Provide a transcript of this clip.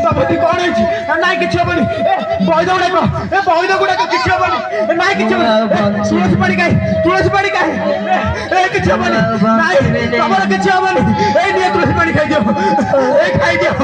बाबू कौन है नाई किसी हेनी बईद गुड़ाक बईद गुड़ाक किसी हेनी नाई किसी तुलसी पाड़ी कहीं तुलसी पाड़ी कहीं किसी हेनी नाई तमर किसी हेनी ये तुलसी पाड़ी खाई दियो खाई दियो